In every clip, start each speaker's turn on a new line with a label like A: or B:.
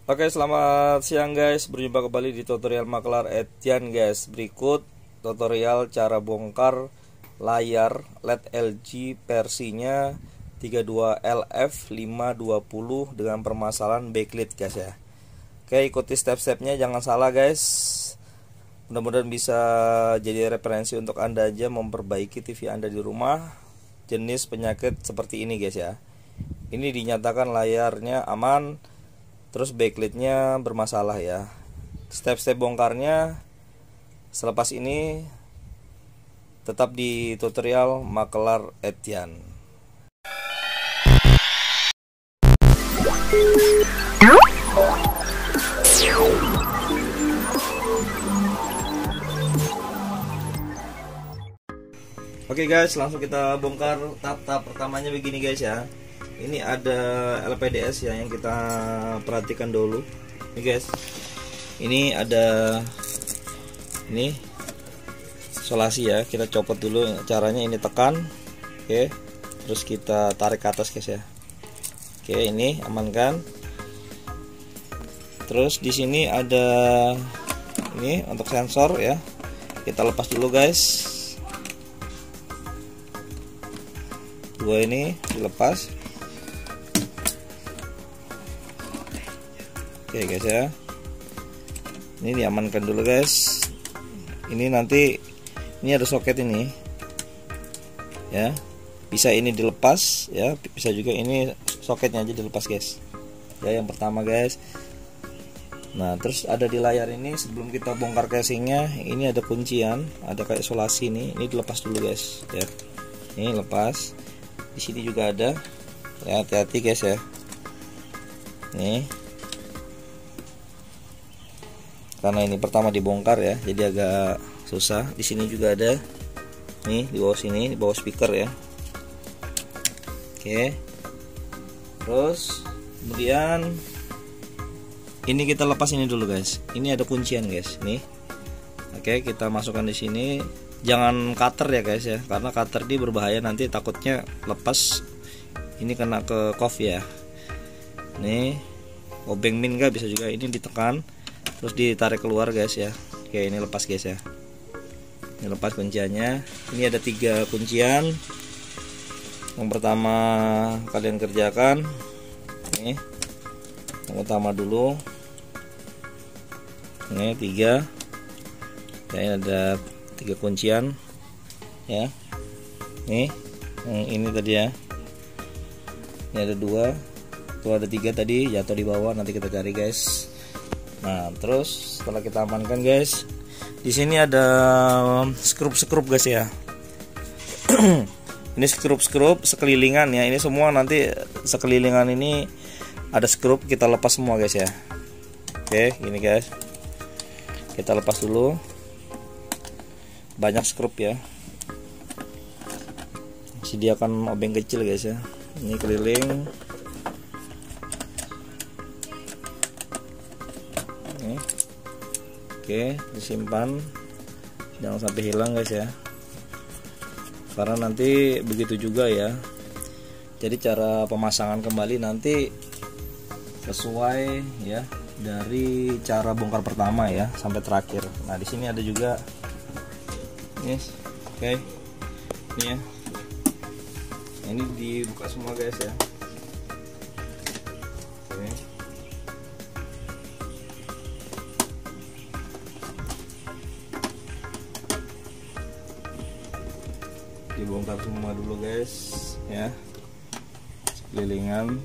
A: Oke, selamat siang guys. Berjumpa kembali di tutorial Maklar Etian guys. Berikut tutorial cara bongkar layar LED LG versinya 32LF520 dengan permasalahan backlit guys ya. Oke, ikuti step-stepnya, jangan salah guys. Mudah-mudahan bisa jadi referensi untuk Anda aja memperbaiki TV Anda di rumah jenis penyakit seperti ini guys ya. Ini dinyatakan layarnya aman, terus backlitnya bermasalah ya. Step-step bongkarnya selepas ini tetap di tutorial Maklar Etian. Oke guys, langsung kita bongkar. Tahap pertamanya begini guys ya. Ini ada LPDS ya yang kita perhatikan dulu. Ini guys, ini ada ini isolasi ya. Kita copot dulu. Caranya ini tekan, oke. Terus kita tarik ke atas guys ya. Oke, ini amankan. Terus di sini ada ini untuk sensor ya. Kita lepas dulu guys. Dua ini dilepas. Oke guys ya, ini diamankan dulu guys. Ini nanti ini ada soket ini ya, bisa ini dilepas ya, bisa juga ini soketnya aja dilepas guys ya. Yang pertama guys, nah terus ada di layar ini sebelum kita bongkar casingnya, ini ada kuncian, ada kayak isolasi ini dilepas dulu guys ya. Ini lepas, di sini juga ada ya, hati-hati guys ya. Nih, karena ini pertama dibongkar ya, jadi agak susah. Di sini juga ada nih, di bawah sini, di bawah speaker ya. Oke, terus kemudian ini kita lepas ini dulu guys. Ini ada kuncian guys nih. Oke, kita masukkan di sini. Jangan cutter ya guys ya, karena cutter ini berbahaya, nanti takutnya lepas ini kena ke coff ya. Nih, obeng min nggak bisa juga, ini ditekan terus ditarik keluar guys ya. Oke, ini lepas guys ya. Ini lepas kunciannya. Ini ada 3 kuncian. Yang pertama kalian kerjakan ini, yang utama dulu. Ini 3 ya, ini ada 3 kuncian ya. Nih, ini tadi ya. Ini ada 2, tuh ada 3 tadi jatuh di bawah, nanti kita cari guys. Nah, terus setelah kita amankan guys, di sini ada skrup guys ya. Ini skrup sekelilingan ya. Ini semua nanti sekelilingan ini ada skrup, kita lepas semua guys ya. Oke, gini guys. Kita lepas dulu. Banyak skrup ya. Sediakan obeng kecil guys ya. Ini keliling. Oke, disimpan, jangan sampai hilang guys ya, karena nanti begitu juga ya. Jadi cara pemasangan kembali nanti sesuai ya, dari cara bongkar pertama ya sampai terakhir. Nah, di sini ada juga yes. Oke, ini ya, ini dibuka semua guys ya. Oke. Dibongkar semua dulu guys ya, sekelilingan,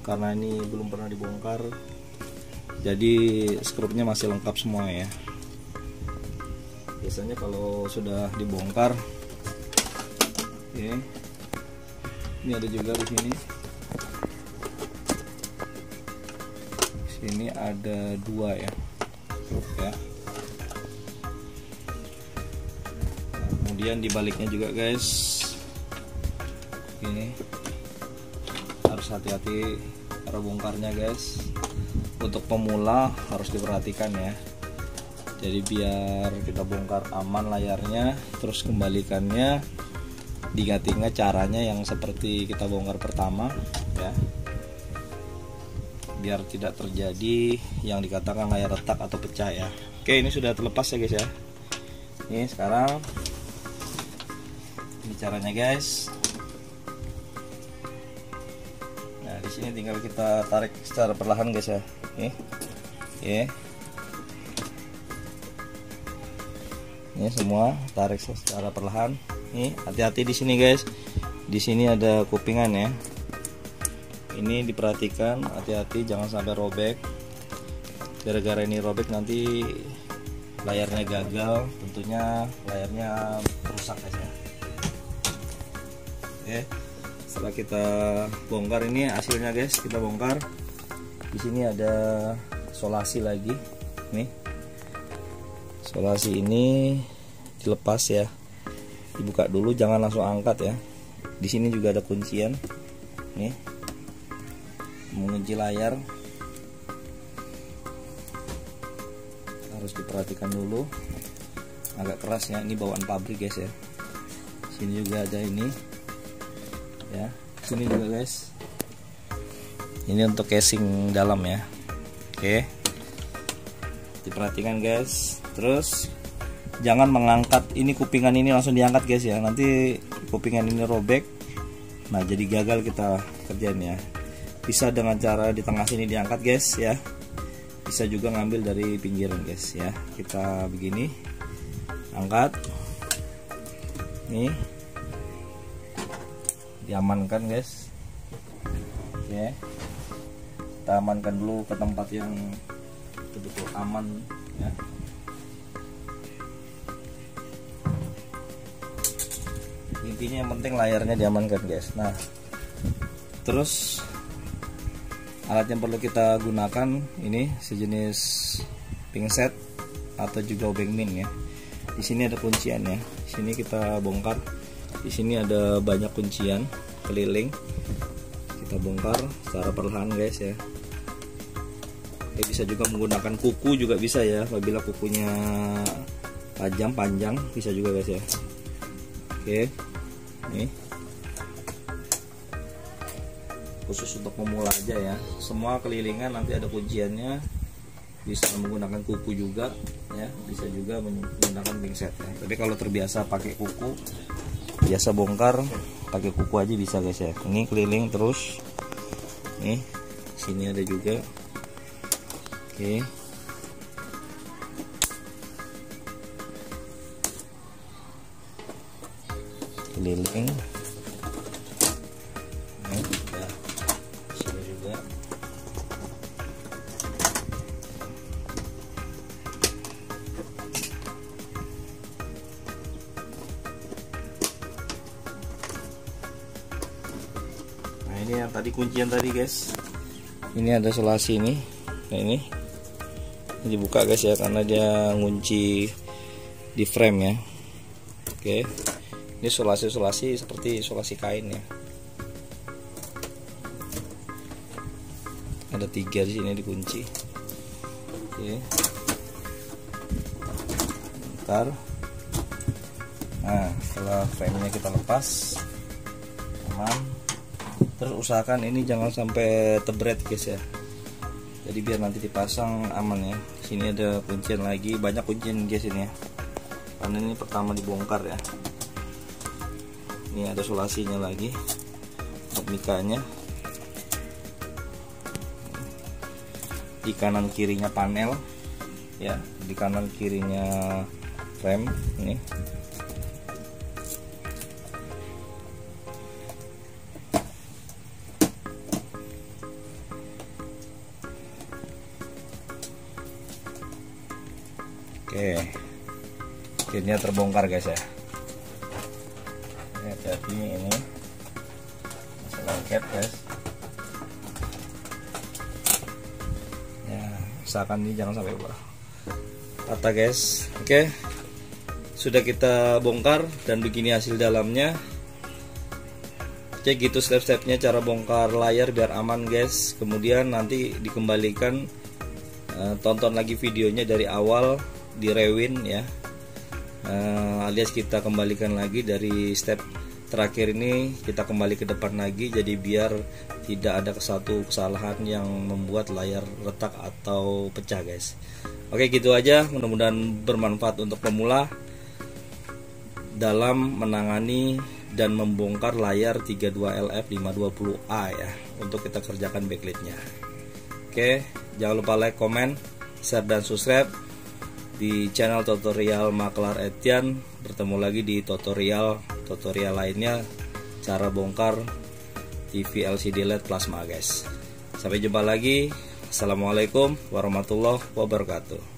A: karena ini belum pernah dibongkar, jadi skrupnya masih lengkap semua ya. Biasanya kalau sudah dibongkar, oke, ini ada juga di sini. Di sini ada 2 ya. Kemudian dibaliknya juga guys, ini harus hati-hati cara bongkarnya guys. Untuk pemula harus diperhatikan ya. Jadi biar kita bongkar aman layarnya, terus kembalikannya diingat-ingat caranya yang seperti kita bongkar pertama ya. biar tidak terjadi yang dikatakan layar retak atau pecah ya. Oke, ini sudah terlepas ya guys ya. Ini sekarang ini caranya guys. Nah, di sini tinggal kita tarik secara perlahan guys ya. Nih. Oke. Ini semua tarik secara perlahan. Nih, hati-hati di sini guys. Di sini ada kupingan ya. Ini diperhatikan, hati-hati jangan sampai robek. Gara-gara ini robek nanti layarnya gagal, tentunya layarnya rusak guys ya. Oke, setelah kita bongkar ini hasilnya guys, kita bongkar. Di sini ada solasi lagi, nih. Solasi ini dilepas ya, dibuka dulu, jangan langsung angkat ya. Di sini juga ada kuncian, nih, mengunci layar. Harus diperhatikan dulu, agak keras ya, ini bawaan pabrik guys ya. Sini juga ada ini ya, sini juga guys, ini untuk casing dalam ya. Oke, diperhatikan guys. Terus jangan mengangkat ini kupingan ini langsung diangkat guys ya, nanti kupingan ini robek, nah jadi gagal kita kerjaan ya. Bisa dengan cara di tengah sini diangkat guys ya, bisa juga ngambil dari pinggiran guys ya. Kita begini, angkat, nih, diamankan guys. Oke, kita amankan dulu ke tempat yang betul-betul aman ya. Intinya yang penting layarnya diamankan guys. Nah, terus alat yang perlu kita gunakan ini sejenis pingset atau juga obeng min ya. Di sini ada kunciannya. Di sini kita bongkar. Di sini ada banyak kuncian keliling. Kita bongkar secara perlahan guys ya. Bisa juga menggunakan kuku juga bisa ya. Apabila kukunya panjang bisa juga guys ya. Oke, nih. Khusus untuk memula aja ya, semua kelilingan nanti ada kunciannya. Bisa menggunakan kuku juga ya, bisa juga menggunakan pingset ya. Tapi kalau terbiasa pakai kuku, biasa bongkar pakai kuku aja bisa guys ya. Ini keliling terus, nih sini ada juga. Oke, keliling. Ini yang tadi kuncian tadi guys, ini ada solasi ini. Nah, ini dibuka guys ya, karena dia ngunci di frame ya. Oke, ini solasi seperti solasi kain ya. Ada 3 di sini dikunci. Oke, bentar. Nah, setelah frame-nya kita lepas, aman. Terus usahakan ini jangan sampai tebret guys ya. Jadi biar nanti dipasang aman ya. Sini ada kuncian lagi, banyak kuncian guys ini ya. Karena ini pertama dibongkar ya. Ini ada solasinya lagi, untuk mikanya. Di kanan kirinya panel ya, di kanan kirinya frame ini. Oke, akhirnya terbongkar guys ya. Jadi ini masalah cap guys. Ya, usahakan ini jangan sampai patah guys. Oke, sudah kita bongkar dan begini hasil dalamnya. Oke, gitu step-stepnya cara bongkar layar biar aman guys. Kemudian nanti dikembalikan, tonton lagi videonya dari awal, di rewind ya, alias kita kembalikan lagi dari step terakhir ini kita kembali ke depan lagi, jadi biar tidak ada satu kesalahan yang membuat layar retak atau pecah guys. Oke, gitu aja, mudah-mudahan bermanfaat untuk pemula dalam menangani dan membongkar layar 32LF520A ya, untuk kita kerjakan backlightnya. Oke, jangan lupa like, comment, share, dan subscribe di channel tutorial Maklar Etian. Bertemu lagi di tutorial lainnya, cara bongkar TV LCD LED plasma guys. Sampai jumpa lagi. Assalamualaikum warahmatullahi wabarakatuh.